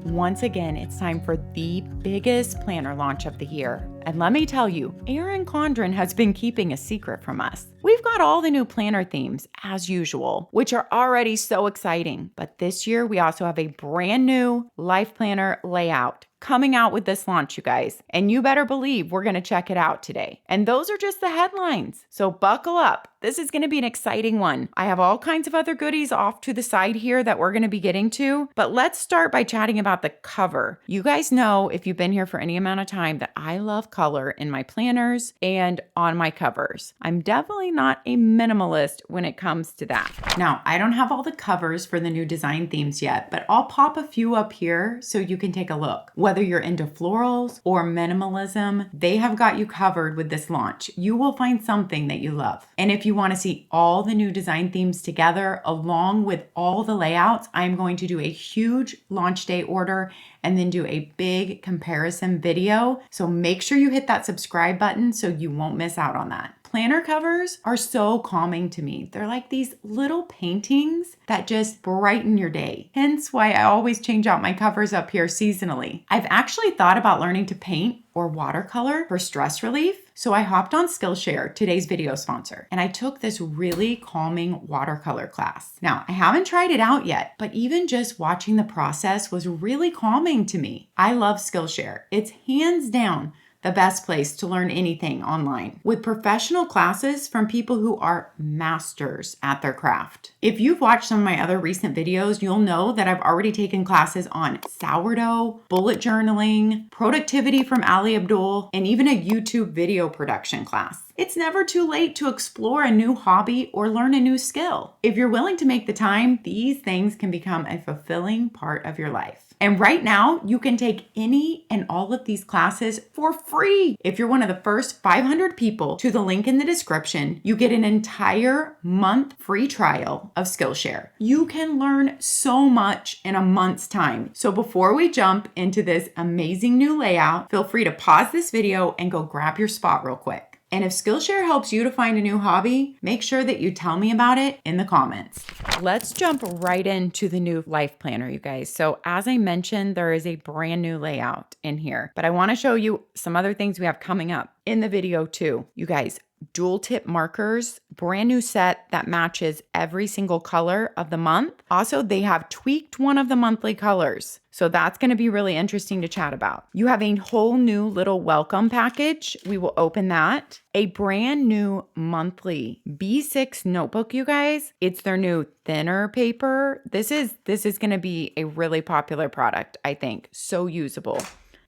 Once again, it's time for the biggest planner launch of the year. And let me tell you, Erin Condren has been keeping a secret from us. We've got all the new planner themes, as usual, which are already so exciting. But this year, we also have a brand new life planner layout coming out with this launch, you guys. And you better believe we're going to check it out today. And those are just the headlines. So buckle up. This is going to be an exciting one. I have all kinds of other goodies off to the side here that we're going to be getting to. But let's start by chatting about the cover. You guys know, if you've been here for any amount of time, that I love color in my planners and on my covers. I'm definitely not a minimalist when it comes to that. Now, I don't have all the covers for the new design themes yet, but I'll pop a few up here so you can take a look. Whether you're into florals or minimalism, they have got you covered with this launch. You will find something that you love. And if you want to see all the new design themes together, along with all the layouts, I'm going to do a huge launch day order and then do a big comparison video. So make sure you hit that subscribe button so you won't miss out on that. Planner covers are so calming to me. They're like these little paintings that just brighten your day. Hence why I always change out my covers up here seasonally. I've actually thought about learning to paint or watercolor for stress relief. So I hopped on Skillshare, today's video sponsor, and I took this really calming watercolor class. Now, I haven't tried it out yet, but even just watching the process was really calming to me. I love Skillshare. It's hands down the best place to learn anything online, with professional classes from people who are masters at their craft. If you've watched some of my other recent videos, you'll know that I've already taken classes on sourdough, bullet journaling, productivity from Ali Abdul, and even a YouTube video production class. It's never too late to explore a new hobby or learn a new skill. If you're willing to make the time, these things can become a fulfilling part of your life. And right now, you can take any and all of these classes for free. If you're one of the first 500 people to the link in the description, you get an entire month free trial of Skillshare. You can learn so much in a month's time. So before we jump into this amazing new layout, feel free to pause this video and go grab your spot real quick. And if Skillshare helps you to find a new hobby, make sure that you tell me about it in the comments. Let's jump right into the new life planner, you guys. So as I mentioned, there is a brand new layout in here, but I want to show you some other things we have coming up in the video too. You guys, dual tip markers, brand new set that matches every single color of the month. Also, they have tweaked one of the monthly colors. So that's going to be really interesting to chat about. You have a whole new little welcome package. We will open that. A brand new monthly B6 notebook, you guys. It's their new thinner paper. This is going to be a really popular product, I think. So usable.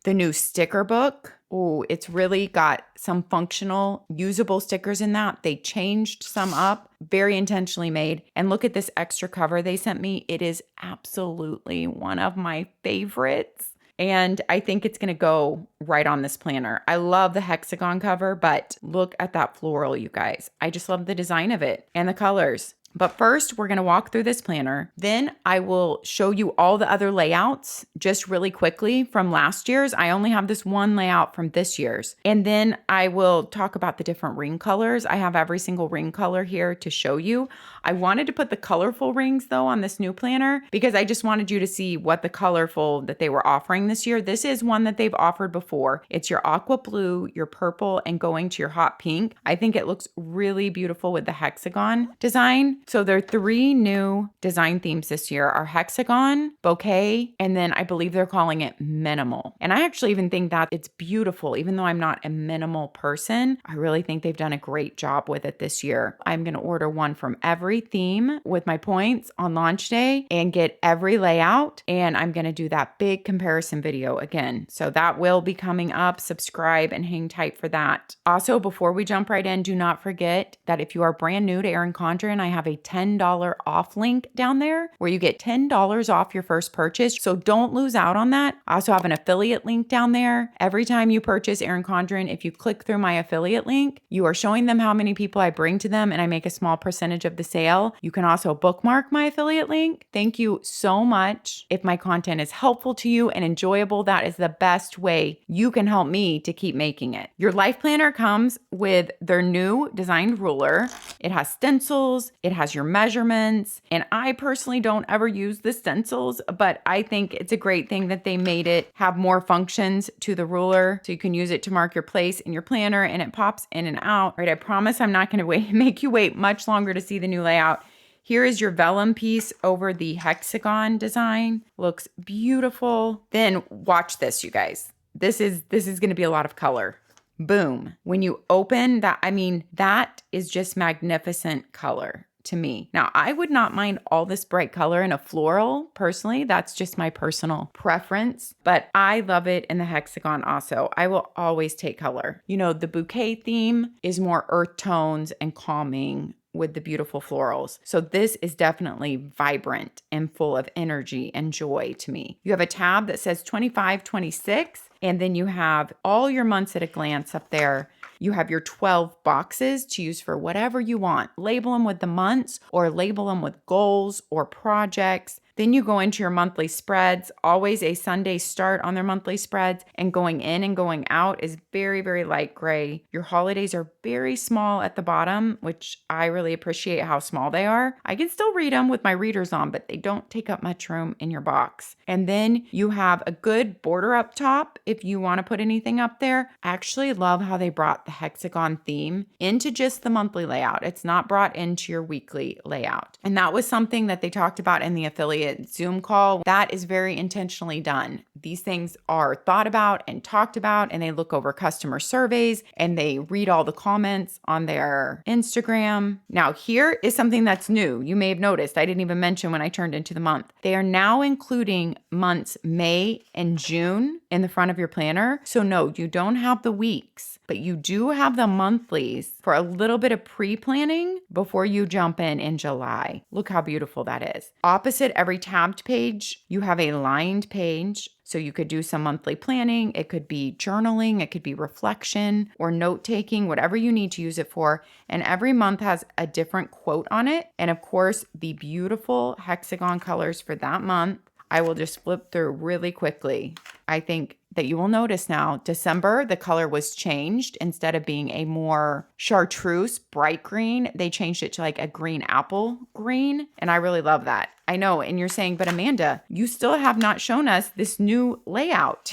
The new sticker book. Oh, it's really got some functional, usable stickers in that. They changed some up, very intentionally made. And look at this extra cover they sent me. It is absolutely one of my favorites. And I think it's going to go right on this planner. I love the hexagon cover, but look at that floral, you guys. I just love the design of it and the colors. But first, we're going to walk through this planner. Then I will show you all the other layouts just really quickly from last year's. I only have this one layout from this year's. And then I will talk about the different ring colors. I have every single ring color here to show you. I wanted to put the colorful rings though on this new planner because I just wanted you to see what the colorful that they were offering this year. This is one that they've offered before. It's your aqua blue, your purple, and going to your hot pink. I think it looks really beautiful with the hexagon design. So there are 3 new design themes this year are hexagon, bouquet, and then I believe they're calling it minimal. And I actually even think that it's beautiful. Even though I'm not a minimal person, I really think they've done a great job with it this year. I'm going to order one from every theme with my points on launch day and get every layout. And I'm going to do that big comparison video again. So that will be coming up. Subscribe and hang tight for that. Also, before we jump right in, do not forget that if you are brand new to Erin Condren, I have a $10 off link down there where you get $10 off your first purchase. So don't lose out on that. I also have an affiliate link down there. Every time you purchase Erin Condren, if you click through my affiliate link, you are showing them how many people I bring to them and I make a small percentage of the sale. You can also bookmark my affiliate link. Thank you so much. If my content is helpful to you and enjoyable, that is the best way you can help me to keep making it. Your life planner comes with their new designed ruler. It has stencils. It has has your measurements. And I personally don't ever use the stencils, but I think it's a great thing that they made it have more functions to the ruler. So you can use it to mark your place in your planner and it pops in and out. Right, I promise I'm not going to make you wait much longer to see the new layout. Here is your vellum piece over the hexagon design. Looks beautiful. Then watch this, you guys. This is going to be a lot of color. Boom. When you open that, I mean, that is just magnificent color to me. Now, I would not mind all this bright color in a floral, personally. That's just my personal preference, but I love it in the hexagon also. I will always take color. You know, the bouquet theme is more earth tones and calming with the beautiful florals. So this is definitely vibrant and full of energy and joy to me. You have a tab that says 25, 26, and then you have all your months at a glance up there. You have your 12 boxes to use for whatever you want. Label them with the months or label them with goals or projects. Then you go into your monthly spreads, always a Sunday start on their monthly spreads, and going in and going out is very, very light gray. Your holidays are very small at the bottom, which I really appreciate how small they are. I can still read them with my readers on, but they don't take up much room in your box. And then you have a good border up top if you want to put anything up there. I actually love how they brought the hexagon theme into just the monthly layout. It's not brought into your weekly layout. And that was something that they talked about in the affiliate Zoom call. That is very intentionally done. These things are thought about and talked about, and they look over customer surveys and they read all the comments on their Instagram. Now, here is something that's new. You may have noticed, I didn't even mention when I turned into the month. They are now including months May and June in the front of your planner. So no, you don't have the weeks, but you do have the monthlies for a little bit of pre-planning before you jump in July. Look how beautiful that is. Opposite every tabbed page, you have a lined page. So you could do some monthly planning. It could be journaling. It could be reflection or note taking, whatever you need to use it for. And every month has a different quote on it. And of course, the beautiful hexagon colors for that month. I will just flip through really quickly. I think that you will notice now, December, the color was changed. Instead of being a more chartreuse, bright green, they changed it to like a green apple green. And I really love that. I know. And you're saying, but Amanda, you still have not shown us this new layout.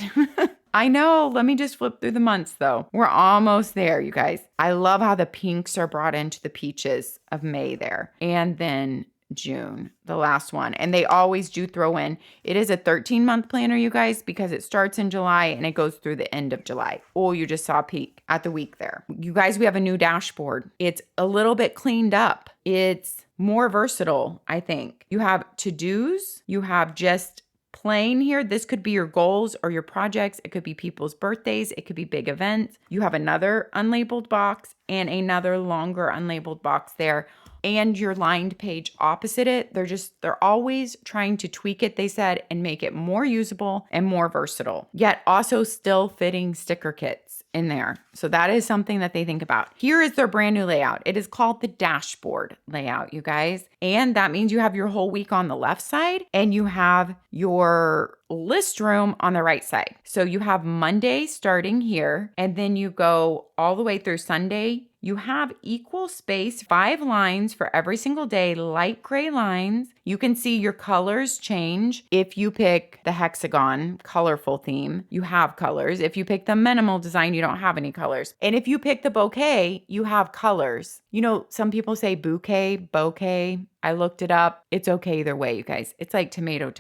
I know. Let me just flip through the months though. We're almost there, you guys. I love how the pinks are brought into the peaches of May there. And then June, the last one. And they always do throw in, it is a 13-month planner, you guys, because it starts in July and it goes through the end of July. Oh, you just saw a peek at the week there. You guys, we have a new dashboard. It's a little bit cleaned up. It's more versatile, I think. You have to-dos. You have just plain here. This could be your goals or your projects. It could be people's birthdays. It could be big events. You have another unlabeled box and another longer unlabeled box there. And your lined page opposite it. They're always trying to tweak it, they said, and make it more usable and more versatile, yet also still fitting sticker kits in there. So that is something that they think about. Here is their brand new layout. It is called the dashboard layout, you guys. And that means you have your whole week on the left side and you have your list room on the right side. So you have Monday starting here, and then you go all the way through Sunday. You have equal space, 5 lines for every single day, light gray lines. You can see your colors change. If you pick the hexagon colorful theme, you have colors. If you pick the minimal design, you don't have any colors. And if you pick the bouquet, you have colors. You know, some people say bouquet. I looked it up. It's okay either way, you guys. It's like tomato.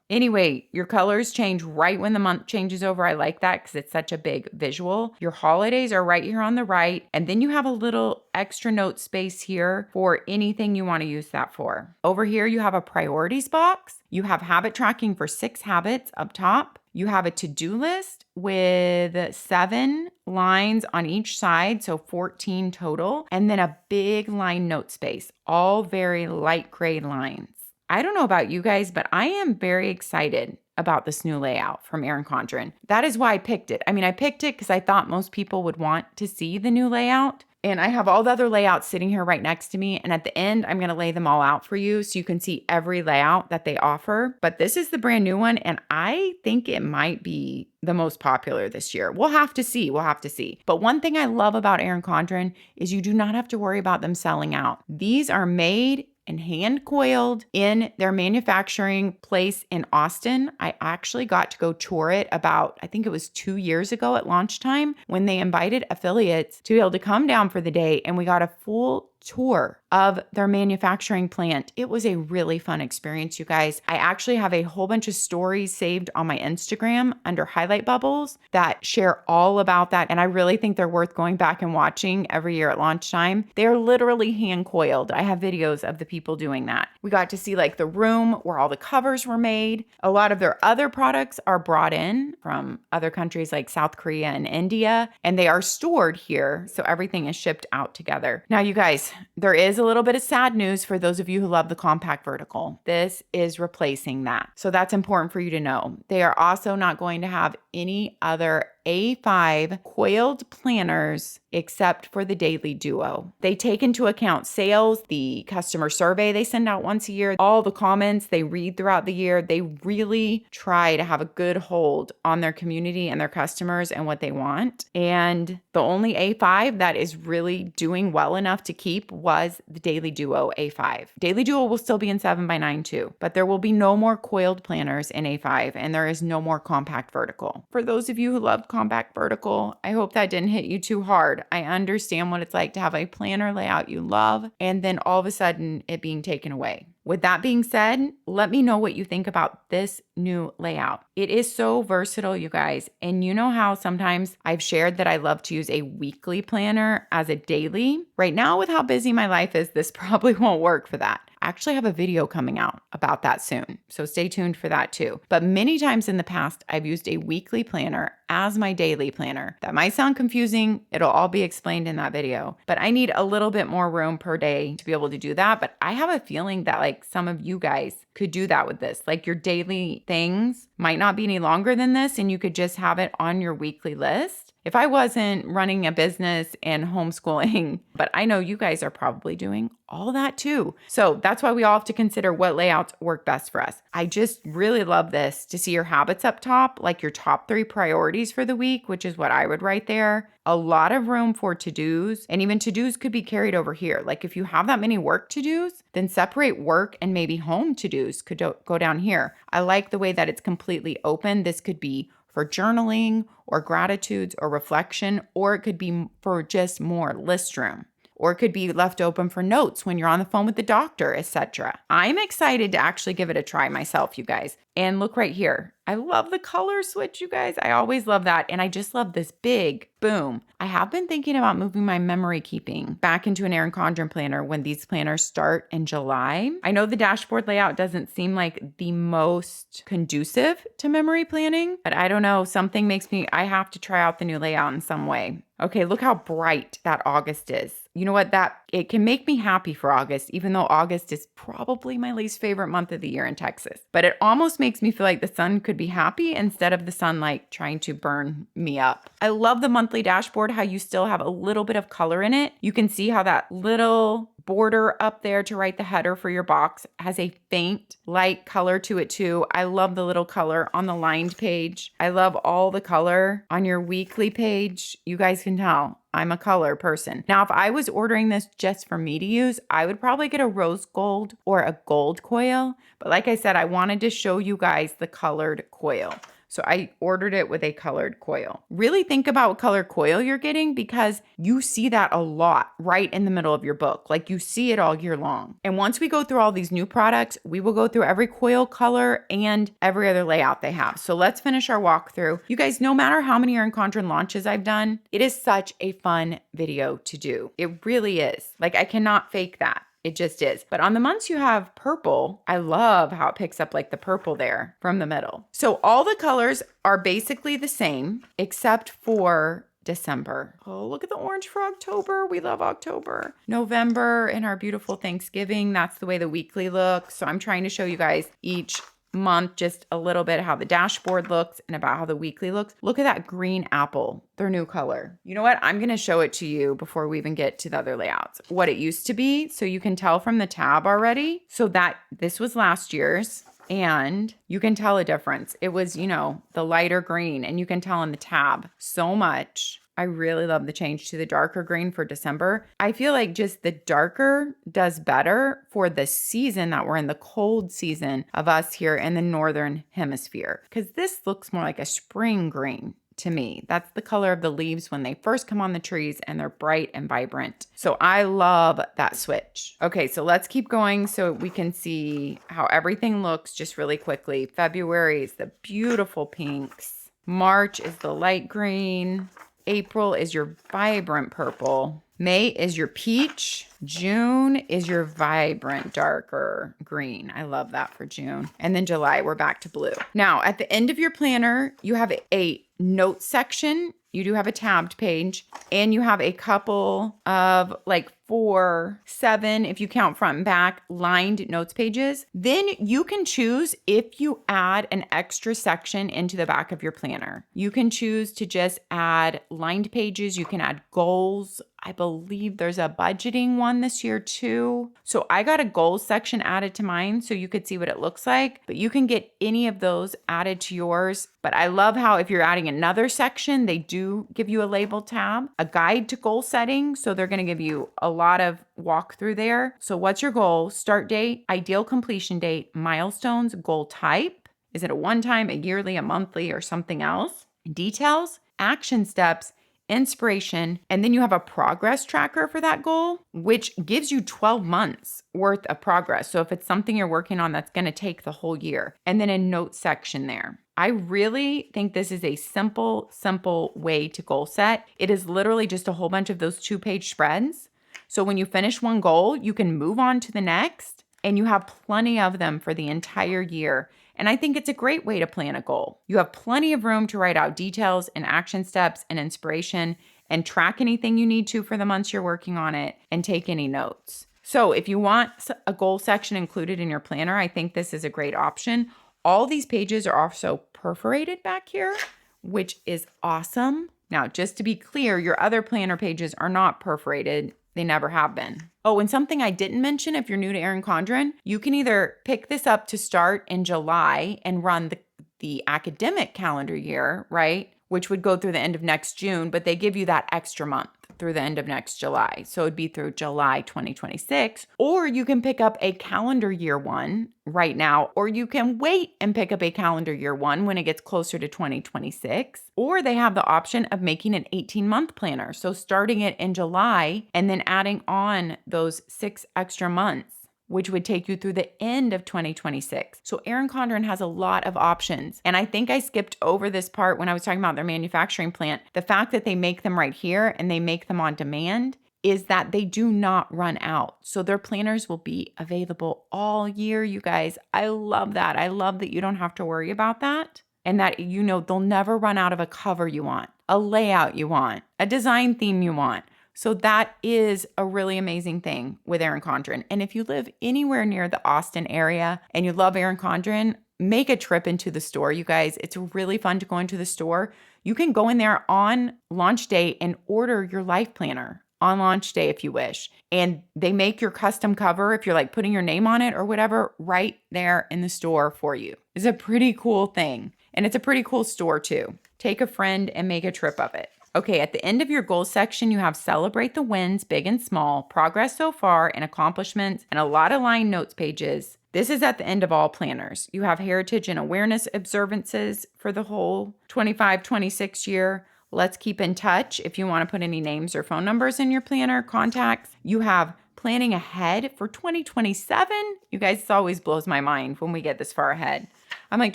Anyway, your colors change right when the month changes over. I like that because it's such a big visual. Your holidays are right here on the right. And then you have a little extra note space here for anything you want to use that for. Over here, you have a priorities box. You have habit tracking for 6 habits up top. You have a to-do list with 7 lines on each side, so 14 total, and then a big line note space, all very light gray lines. I don't know about you guys, but I am very excited about this new layout from Erin Condren. That is why I picked it. I picked it because I thought most people would want to see the new layout. And I have all the other layouts sitting here right next to me. And at the end, I'm going to lay them all out for you so you can see every layout that they offer. But this is the brand new one. And I think it might be the most popular this year. We'll have to see. But one thing I love about Erin Condren is you do not have to worry about them selling out. These are made and hand coiled in their manufacturing place in Austin. I actually got to go tour it about, I think it was 2 years ago at launch time when they invited affiliates to be able to come down for the day, and we got a full tour of their manufacturing plant. It was a really fun experience, you guys. I actually have a whole bunch of stories saved on my Instagram under highlight bubbles that share all about that. And I really think they're worth going back and watching every year at launch time. They're literally hand coiled. I have videos of the people doing that. We got to see like the room where all the covers were made. A lot of their other products are brought in from other countries like South Korea and India, and they are stored here. So everything is shipped out together. Now, you guys, there is a little bit of sad news for those of you who love the compact vertical. This is replacing that. So that's important for you to know. They are also not going to have any other A5 coiled planners except for the Daily Duo. They take into account sales, the customer survey they send out once a year, all the comments they read throughout the year. They really try to have a good hold on their community and their customers and what they want. And the only A5 that is really doing well enough to keep was the Daily Duo A5. Daily Duo will still be in 7x9 too, but there will be no more coiled planners in A5, and there is no more compact vertical. For those of you who love compact vertical, I hope that didn't hit you too hard. I understand what it's like to have a planner layout you love and then all of a sudden it being taken away. With that being said, let me know what you think about this new layout. It is so versatile, you guys. And you know how sometimes I've shared that I love to use a weekly planner as a daily? Right now, with how busy my life is, this probably won't work for that. I actually have a video coming out about that soon, so stay tuned for that too. But many times in the past, I've used a weekly planner as my daily planner. That might sound confusing. It'll all be explained in that video, but I need a little bit more room per day to be able to do that. But I have a feeling that like some of you guys could do that with this. Like your daily things might not be any longer than this, and you could just have it on your weekly list. If I wasn't running a business and homeschooling, but I know you guys are probably doing all that too. So that's why we all have to consider what layouts work best for us. I just really love this to see your habits up top, like your top 3 priorities for the week, which is what I would write there. A lot of room for to-dos, and even to-dos could be carried over here. Like if you have that many work to-dos, then separate work and maybe home to-dos could go down here. I like the way that it's completely open. This could be for journaling or gratitudes or reflection, or it could be for just more list room, or it could be left open for notes when you're on the phone with the doctor, etc. I'm excited to actually give it a try myself, you guys. And look right here. I love the color switch, you guys. I always love that. And I just love this big boom. I have been thinking about moving my memory keeping back into an Erin Condren planner when these planners start in July. I know the dashboard layout doesn't seem like the most conducive to memory planning, but I don't know. Something makes me, I have to try out the new layout in some way. Okay, look how bright that August is. You know what? It can make me happy for August, even though August is probably my least favorite month of the year in Texas. But it almost makes me feel like the sun could be happy instead of the sun like trying to burn me up. I love the monthly dashboard, how you still have a little bit of color in it. You can see how that little border up there to write the header for your box has a faint light color to it too. I love the little color on the lined page. I love all the color on your weekly page. You guys can tell I'm a color person. Now, if I was ordering this just for me to use, I would probably get a rose gold or a gold coil. But like I said, I wanted to show you guys the colored coil. So I ordered it with a colored coil. Really think about what color coil you're getting, because you see that a lot right in the middle of your book. Like you see it all year long. And once we go through all these new products, we will go through every coil color and every other layout they have. So let's finish our walkthrough. You guys, no matter how many Erin Condren launches I've done, it is such a fun video to do. It really is. Like I cannot fake that. It just is. But on the months you have purple, I love how it picks up like the purple there from the middle. So all the colors are basically the same except for December. Oh, look at the orange for October. We love October. November and our beautiful Thanksgiving. That's the way the weekly looks. So I'm trying to show you guys each month just a little bit how the dashboard looks and about how the weekly looks. Look at that green apple, their new color. You know what? I'm going to show it to you before we even get to the other layouts. What it used to be, so you can tell from the tab already. So that this was last year's, and you can tell a difference. It was, you know, the lighter green, and you can tell in the tab so much. I really love the change to the darker green for December. I feel like just the darker does better for the season that we're in, the cold season of us here in the northern hemisphere, because this looks more like a spring green to me. That's the color of the leaves when they first come on the trees, and they're bright and vibrant. So I love that switch. Okay, so let's keep going so we can see how everything looks just really quickly. February is the beautiful pinks. March is the light green. April is your vibrant purple. May is your peach. June is your vibrant darker green. I love that for June. And then July, we're back to blue. Now, at the end of your planner, you have a notes section. You do have a tabbed page, and you have a couple of like 4, 7, if you count front and back, lined notes pages. Then you can choose if you add an extra section into the back of your planner. You can choose to just add lined pages. You can add goals. I believe there's a budgeting one this year too. So I got a goals section added to mine so you could see what it looks like, but you can get any of those added to yours. But I love how if you're adding another section, they do give you a label tab, a guide to goal setting. So they're going to give you a lot of walkthrough there. So what's your goal? Start date, ideal completion date, milestones, goal type. Is it a one-time, a yearly, a monthly, or something else? Details, action steps, inspiration, and then you have a progress tracker for that goal, which gives you 12 months worth of progress. So if it's something you're working on, that's going to take the whole year. And then a note section there. I really think this is a simple way to goal set. It is literally just a whole bunch of those 2-page spreads. So when you finish one goal, you can move on to the next, and you have plenty of them for the entire year. And I think it's a great way to plan a goal. You have plenty of room to write out details and action steps and inspiration, and track anything you need to for the months you're working on it, and take any notes. So if you want a goal section included in your planner, I think this is a great option. All these pages are also perforated back here, which is awesome. Now, just to be clear, your other planner pages are not perforated. They never have been. Oh, and something I didn't mention, if you're new to Erin Condren, you can either pick this up to start in July and run the academic calendar year, right? Which would go through the end of next June, but they give you that extra month through the end of next July. So it'd be through July 2026. Or you can pick up a calendar year one right now, or you can wait and pick up a calendar year one when it gets closer to 2026. Or they have the option of making an 18-month planner. So starting it in July and then adding on those 6 extra months, which would take you through the end of 2026. So Erin Condren has a lot of options. And I think I skipped over this part when I was talking about their manufacturing plant. The fact that they make them right here and they make them on demand is that they do not run out. So their planners will be available all year, you guys. I love that. I love that you don't have to worry about that. And that, you know, they'll never run out of a cover you want, a layout you want, a design theme you want. So that is a really amazing thing with Erin Condren. And if you live anywhere near the Austin area and you love Erin Condren, make a trip into the store, you guys. It's really fun to go into the store. You can go in there on launch day and order your life planner on launch day if you wish. And they make your custom cover, if you're like putting your name on it or whatever, right there in the store for you. It's a pretty cool thing. And it's a pretty cool store too. Take a friend and make a trip of it. Okay, at the end of your goals section, you have celebrate the wins, big and small, progress so far, and accomplishments, and a lot of line notes pages. This is at the end of all planners. You have heritage and awareness observances for the whole 25-26 year. Let's keep in touch. If you want to put any names or phone numbers in your planner, contacts. You have planning ahead for 2027. You guys, this always blows my mind when we get this far ahead. I'm like,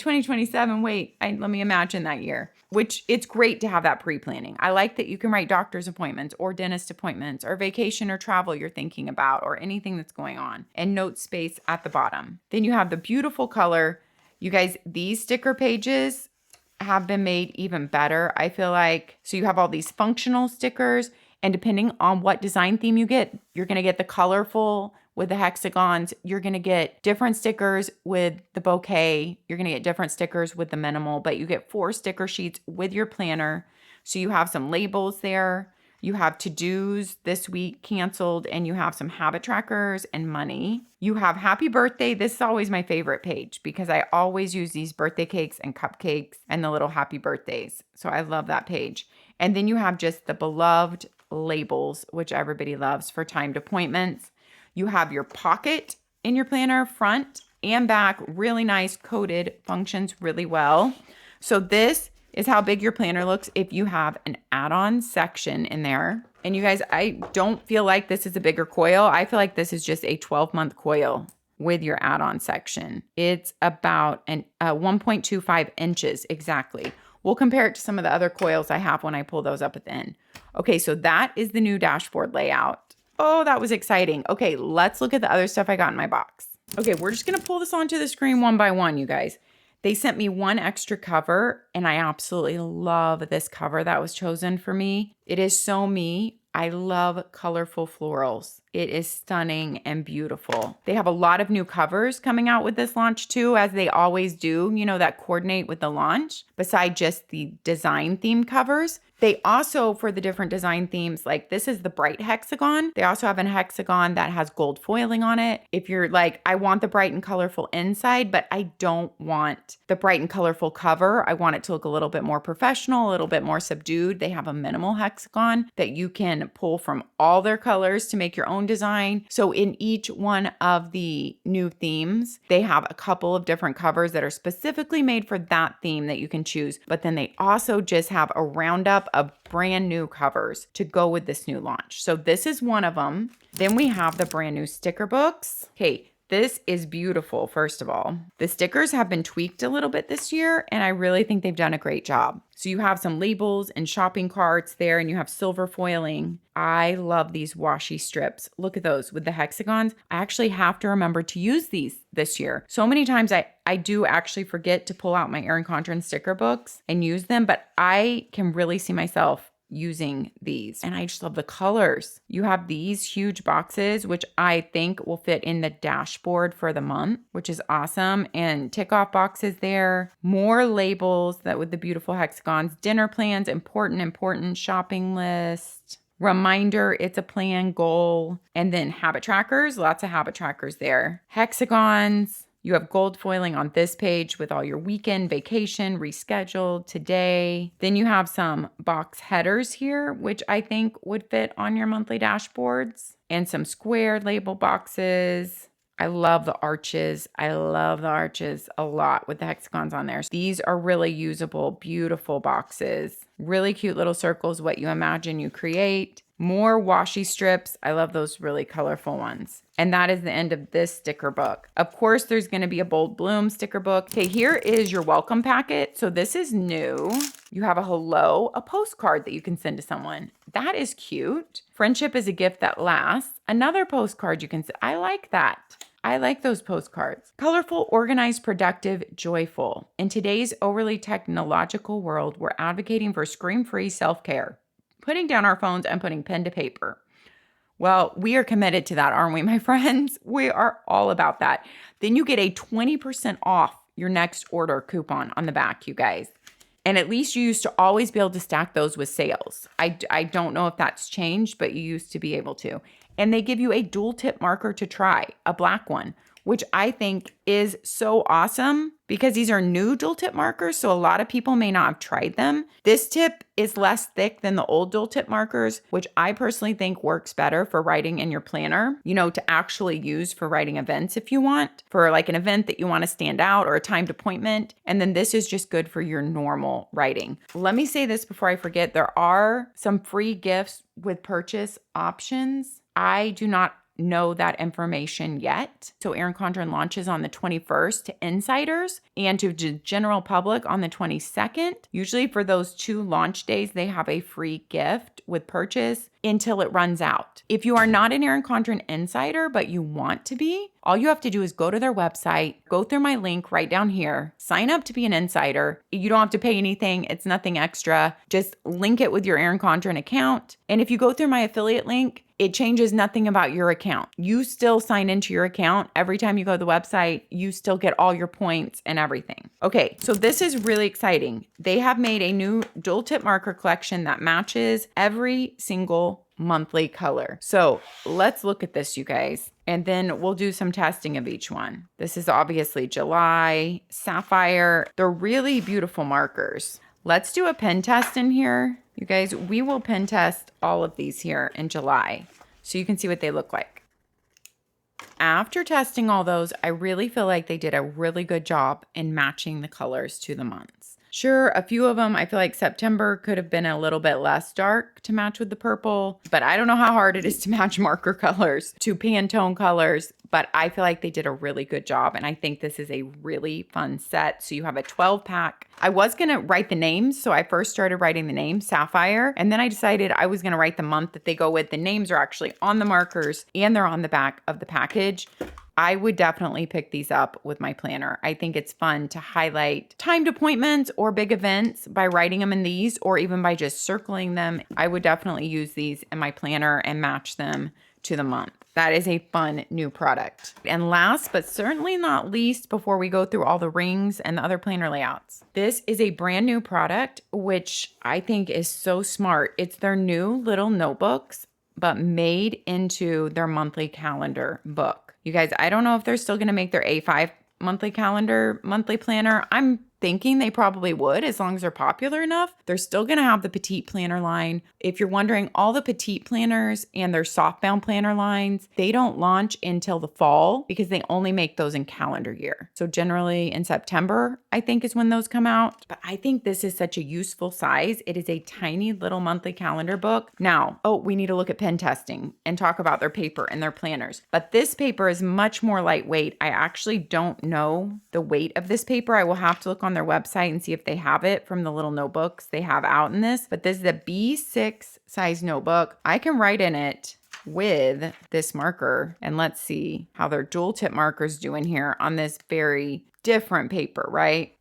2027, wait, let me imagine that year, which it's great to have that pre-planning. I like that you can write doctor's appointments or dentist appointments or vacation or travel you're thinking about or anything that's going on, and note space at the bottom. Then you have the beautiful color. You guys, these sticker pages have been made even better, I feel like. So you have all these functional stickers, and depending on what design theme you get, you're going to get the colorful with the hexagons. You're going to get different stickers with the bouquet. You're going to get different stickers with the minimal, but you get 4 sticker sheets with your planner. So you have some labels there. You have to-dos this week canceled, and you have some habit trackers and money. You have happy birthday. This is always my favorite page because I always use these birthday cakes and cupcakes and the little happy birthdays. So I love that page. And then you have just the beloved labels, which everybody loves for timed appointments. You have your pocket in your planner, front and back, really nice, coated, functions really well. So this is how big your planner looks if you have an add-on section in there. And you guys, I don't feel like this is a bigger coil. I feel like this is just a 12-month coil with your add-on section. It's about 1.25 inches exactly. We'll compare it to some of the other coils I have when I pull those up at the end. Okay, so that is the new dashboard layout. Oh, that was exciting. Okay, let's look at the other stuff I got in my box. Okay, we're just gonna pull this onto the screen one by one, you guys. They sent me one extra cover, and I absolutely love this cover that was chosen for me. It is so me. I love colorful florals. It is stunning and beautiful. They have a lot of new covers coming out with this launch too, as they always do, you know, that coordinate with the launch, beside just the design theme covers. They also, for the different design themes, like this is the bright hexagon. They also have a hexagon that has gold foiling on it. If you're like, I want the bright and colorful inside, but I don't want the bright and colorful cover. I want it to look a little bit more professional, a little bit more subdued. They have a minimal hexagon that you can pull from all their colors to make your own design. So in each one of the new themes, they have a couple of different covers that are specifically made for that theme that you can choose. But then they also just have a roundup of brand new covers to go with this new launch. So this is one of them. Then we have the brand new sticker books. Okay, this is beautiful, first of all. The stickers have been tweaked a little bit this year, and I really think they've done a great job. So you have some labels and shopping carts there, and you have silver foiling. I love these washi strips. Look at those with the hexagons. I actually have to remember to use these this year. So many times I do actually forget to pull out my Erin Condren sticker books and use them, but I can really see myself using these. And I just love the colors. You have these huge boxes, which I think will fit in the dashboard for the month, which is awesome. And tick off boxes there. More labels that with the beautiful hexagons, dinner plans, important shopping list. Reminder, it's a plan goal. And then habit trackers, lots of habit trackers there. Hexagons. You have gold foiling on this page with all your weekend, vacation, rescheduled, today. Then you have some box headers here, which I think would fit on your monthly dashboards. And some squared label boxes. I love the arches. I love the arches a lot with the hexagons on there. These are really usable, beautiful boxes. Really cute little circles, what you imagine you create. More washi strips. I love those really colorful ones. And that is the end of this sticker book. Of course, there's going to be a Bold Bloom sticker book. Okay, here is your welcome packet. So this is new. You have a hello, a postcard that you can send to someone. That is cute. Friendship is a gift that lasts. Another postcard you can send. I like that. I like those postcards. Colorful, organized, productive, joyful. In today's overly technological world, we're advocating for screen-free self-care. Putting down our phones and putting pen to paper. Well, we are committed to that, aren't we, my friends? We are all about that. Then you get a 20% off your next order coupon on the back, you guys. And at least you used to always be able to stack those with sales. I don't know if that's changed, but you used to be able to. And they give you a dual tip marker to try, a black one, which I think is so awesome because these are new dual tip markers. So a lot of people may not have tried them. This tip is less thick than the old dual tip markers, which I personally think works better for writing in your planner, you know, to actually use for writing events if you want, for like an event that you want to stand out or a timed appointment. And then this is just good for your normal writing. Let me say this before I forget. There are some free gifts with purchase options. I do not know that information yet. So Erin Condren launches on the 21st to insiders and to the general public on the 22nd. Usually for those 2 launch days, they have a free gift with purchase until it runs out. If you are not an Erin Condren insider, but you want to be, all you have to do is go to their website, go through my link right down here, sign up to be an insider. You don't have to pay anything. It's nothing extra. Just link it with your Erin Condren account. And if you go through my affiliate link, it changes nothing about your account. You still sign into your account. Every time you go to the website, you still get all your points and everything. Okay, so this is really exciting. They have made a new dual tip marker collection that matches every single monthly color. So let's look at this, you guys, and then we'll do some testing of each one. This is obviously July, Sapphire. They're really beautiful markers. Let's do a pen test in here. You guys, we will pen test all of these here in July so you can see what they look like. After testing all those, I really feel like they did a really good job in matching the colors to the months. Sure, a few of them, I feel like September could have been a little bit less dark to match with the purple, but I don't know how hard it is to match marker colors to Pantone colors, but I feel like they did a really good job, and I think this is a really fun set. So you have a 12 pack. I was going to write the names, so I first started writing the name, Sapphire, and then I decided I was going to write the month that they go with. The names are actually on the markers, and they're on the back of the package. I would definitely pick these up with my planner. I think it's fun to highlight timed appointments or big events by writing them in these, or even by just circling them. I would definitely use these in my planner and match them to the month. That is a fun new product. And last but certainly not least, before we go through all the rings and the other planner layouts, this is a brand new product, which I think is so smart. It's their new little notebooks, but made into their monthly calendar book. You guys, I don't know if they're still going to make their A5 monthly calendar, monthly planner. I'm thinking they probably would, as long as they're popular enough. They're still going to have the petite planner line. If you're wondering, all the petite planners and their softbound planner lines, they don't launch until the fall because they only make those in calendar year. So generally in September, I think is when those come out. But I think this is such a useful size. It is a tiny little monthly calendar book. Now, we need to look at pen testing and talk about their paper and their planners. But this paper is much more lightweight. I actually don't know the weight of this paper. I will have to look on their website and see if they have it from the little notebooks they have out in this. But this is a B6 size notebook. I can write in it with this marker, and let's see how their dual tip markers do in here on this very different paper, right?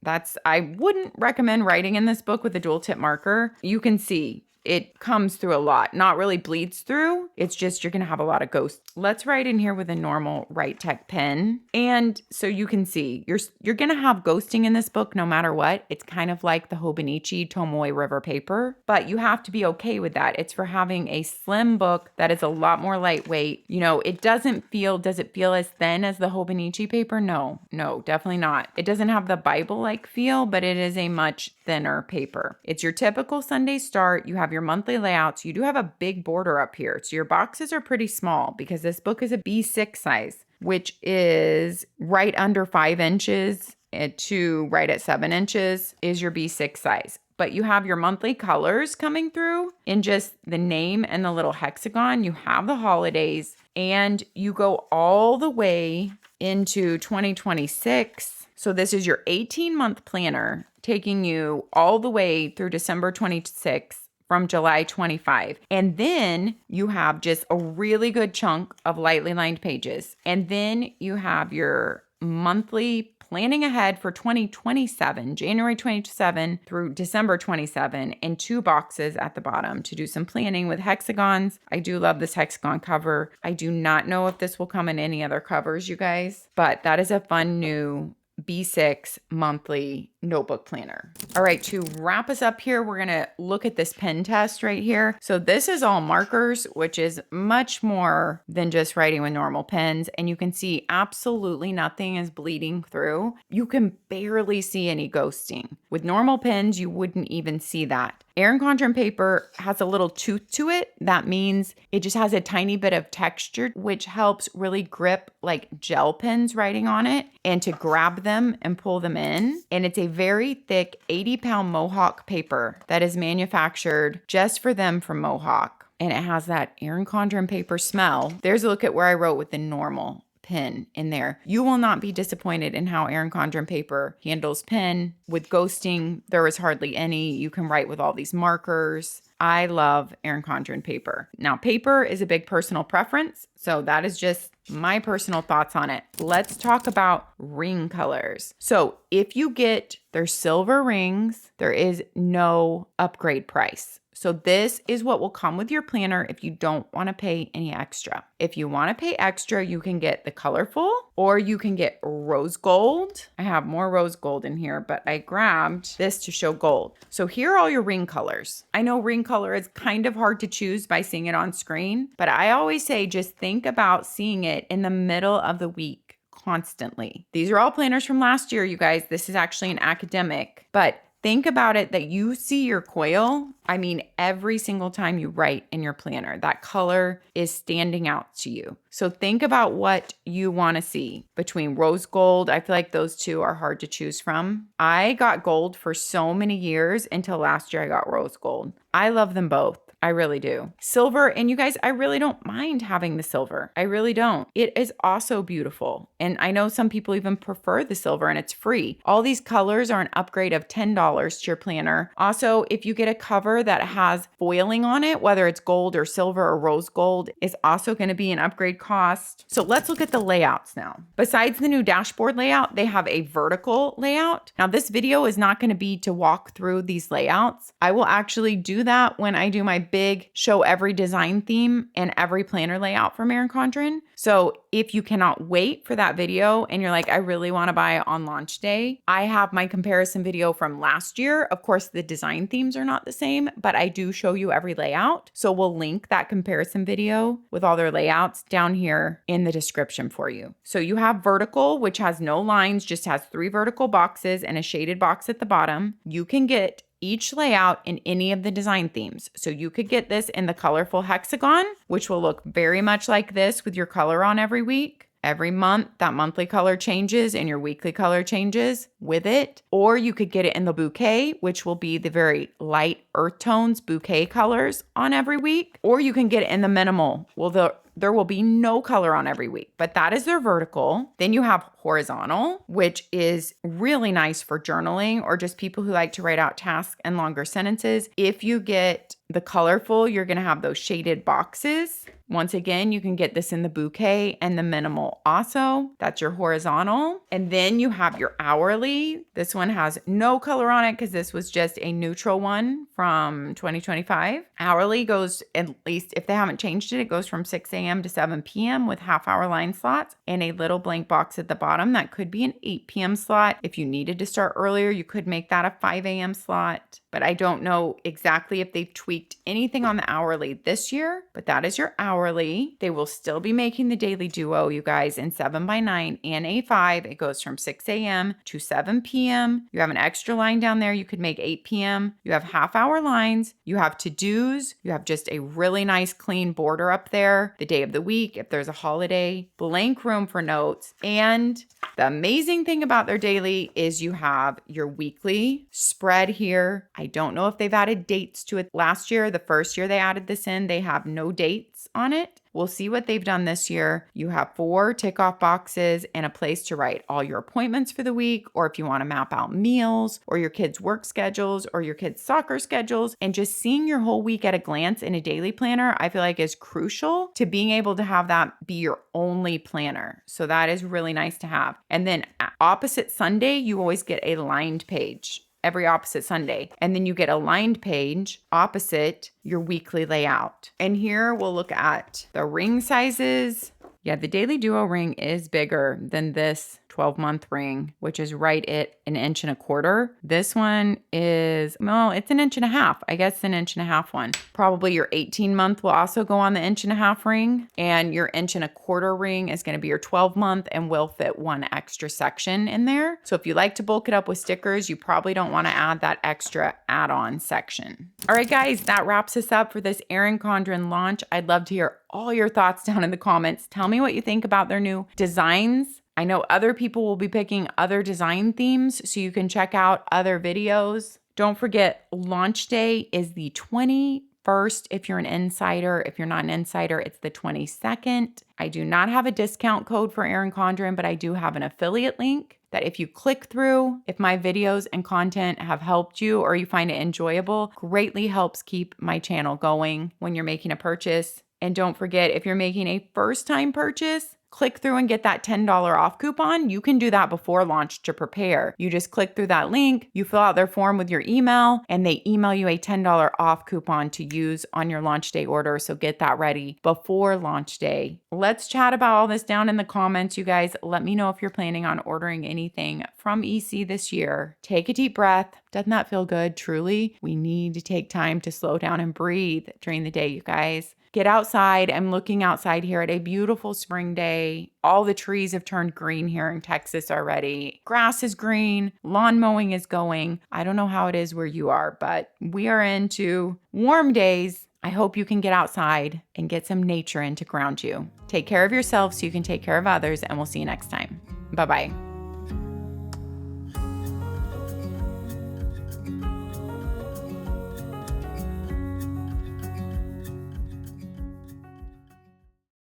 I wouldn't recommend writing in this book with a dual tip marker. You can see it comes through a lot, not really bleeds through. It's just, you're going to have a lot of ghosts. Let's write in here with a normal Write Tech pen. And so you can see you're going to have ghosting in this book no matter what. It's kind of like the Hobonichi Tomoe River paper, but you have to be okay with that. It's for having a slim book that is a lot more lightweight. You know, does it feel as thin as the Hobonichi paper? No, definitely not. It doesn't have the Bible-like feel, but it is a much thinner paper. It's your typical Sunday start. You have your monthly layouts. You do have a big border up here. So your boxes are pretty small because this book is a B6 size, which is right under 5 inches to right at 7 inches is your B6 size. But you have your monthly colors coming through in just the name and the little hexagon. You have the holidays, and you go all the way into 2026. So this is your 18-month planner taking you all the way through December 26th. From July 25. And then you have just a really good chunk of lightly lined pages. And then you have your monthly planning ahead for 2027, January 27 through December 27, and 2 boxes at the bottom to do some planning with hexagons. I do love this hexagon cover. I do not know if this will come in any other covers, you guys, but that is a fun new B6 monthly notebook planner. All right, to wrap us up here, we're going to look at this pen test right here. So this is all markers, which is much more than just writing with normal pens. And you can see absolutely nothing is bleeding through. You can barely see any ghosting. With normal pens, you wouldn't even see that. Erin Condren paper has a little tooth to it. That means it just has a tiny bit of texture, which helps really grip like gel pens writing on it and to grab them and pull them in. And it's a very thick 80-pound Mohawk paper that is manufactured just for them from Mohawk. And it has that Erin Condren paper smell. There's a look at where I wrote with the normal pen in there. You will not be disappointed in how Erin Condren paper handles pen. With ghosting, there is hardly any. You can write with all these markers. I love Erin Condren paper. Now, paper is a big personal preference, so that is just my personal thoughts on it. Let's talk about ring colors. So if you get their silver rings, there is no upgrade price. So this is what will come with your planner if you don't want to pay any extra. If you want to pay extra, you can get the colorful or you can get rose gold. I have more rose gold in here, but I grabbed this to show gold. So here are all your ring colors. I know ring color is kind of hard to choose by seeing it on screen, but I always say just think about seeing it in the middle of the week constantly. These are all planners from last year, you guys. This is actually an academic, but think about it that you see your coil. I mean, every single time you write in your planner, that color is standing out to you. So think about what you want to see between rose gold. I feel like those two are hard to choose from. I got gold for so many years until last year I got rose gold. I love them both. I really do. Silver, and you guys, I really don't mind having the silver. I really don't. It is also beautiful. And I know some people even prefer the silver and it's free. All these colors are an upgrade of $10 to your planner. Also, if you get a cover that has foiling on it, whether it's gold or silver or rose gold, is also going to be an upgrade cost. So let's look at the layouts now. Besides the new dashboard layout, they have a vertical layout. Now this video is not going to be to walk through these layouts. I will actually do that when I do my big show every design theme and every planner layout from Erin Condren. So if you cannot wait for that video and you're like, I really want to buy it on launch day, I have my comparison video from last year. Of course, the design themes are not the same, but I do show you every layout. So we'll link that comparison video with all their layouts down here in the description for you. So you have vertical, which has no lines, just has 3 vertical boxes and a shaded box at the bottom. You can get each layout in any of the design themes. So you could get this in the colorful hexagon, which will look very much like this with your color on every week. Every month, that monthly color changes and your weekly color changes with it. Or you could get it in the bouquet, which will be the very light earth tones bouquet colors on every week. Or you can get it in the minimal. Well, there will be no color on every week, but that is their vertical. Then you have horizontal, which is really nice for journaling or just people who like to write out tasks and longer sentences. If you get the colorful, you're going to have those shaded boxes. Once again, you can get this in the bouquet and the minimal also. That's your horizontal. And then you have your hourly. This one has no color on it because this was just a neutral one from 2025. Hourly goes, at least if they haven't changed it, it goes from 6 a.m. to 7 p.m. with half-hour line slots and a little blank box at the bottom. That could be an 8 p.m. slot. If you needed to start earlier, you could make that a 5 a.m. slot. But I don't know exactly if they've tweaked anything on the hourly this year, but that is your hourly. They will still be making the daily duo, you guys, in 7x9 and A5. It goes from 6 a.m. to 7 p.m. You have an extra line down there. You could make 8 p.m. You have half-hour lines. You have to-dos. You have just a really nice clean border up there. The day of the week, if there's a holiday, blank room for notes. And the amazing thing about their daily is you have your weekly spread here. I don't know if they've added dates to it. Last year, the first year they added this in, they have no dates on it. We'll see what they've done this year. You have 4 tick-off boxes and a place to write all your appointments for the week, or if you want to map out meals, or your kids' work schedules, or your kids' soccer schedules, and just seeing your whole week at a glance in a daily planner, I feel like is crucial to being able to have that be your only planner. So that is really nice to have. And then opposite Sunday, you always get a lined page. Every opposite Sunday. And then you get a lined page opposite your weekly layout. And here we'll look at the ring sizes. Yeah, the Daily Duo ring is bigger than this 12-month ring, which is right at 1.25 inches. This one is, well, it's 1.5 inches. I guess an 1.5 inch one. Probably your 18-month will also go on the 1.5 inch ring, and your 1.25 inch ring is going to be your 12-month and will fit one extra section in there. So if you like to bulk it up with stickers, you probably don't want to add that extra add-on section. All right, guys, that wraps us up for this Erin Condren launch. I'd love to hear all your thoughts down in the comments. Tell me what you think about their new designs. I know other people will be picking other design themes, so you can check out other videos. Don't forget, launch day is the 21st if you're an insider. If you're not an insider, it's the 22nd. I do not have a discount code for Erin Condren, but I do have an affiliate link that if you click through, if my videos and content have helped you or you find it enjoyable, greatly helps keep my channel going when you're making a purchase. And don't forget, if you're making a first-time purchase, click through and get that $10 off coupon. You can do that before launch to prepare. You just click through that link, you fill out their form with your email, and they email you a $10 off coupon to use on your launch day order. So get that ready before launch day. Let's chat about all this down in the comments, you guys. Let me know if you're planning on ordering anything from EC this year. Take a deep breath. Doesn't that feel good? Truly, we need to take time to slow down and breathe during the day, you guys. get outside. I'm looking outside here at a beautiful spring day. All the trees have turned green here in Texas already. Grass is green. Lawn mowing is going. I don't know how it is where you are, but we are into warm days. I hope you can get outside and get some nature in to ground you. Take care of yourself so you can take care of others, and we'll see you next time. Bye-bye.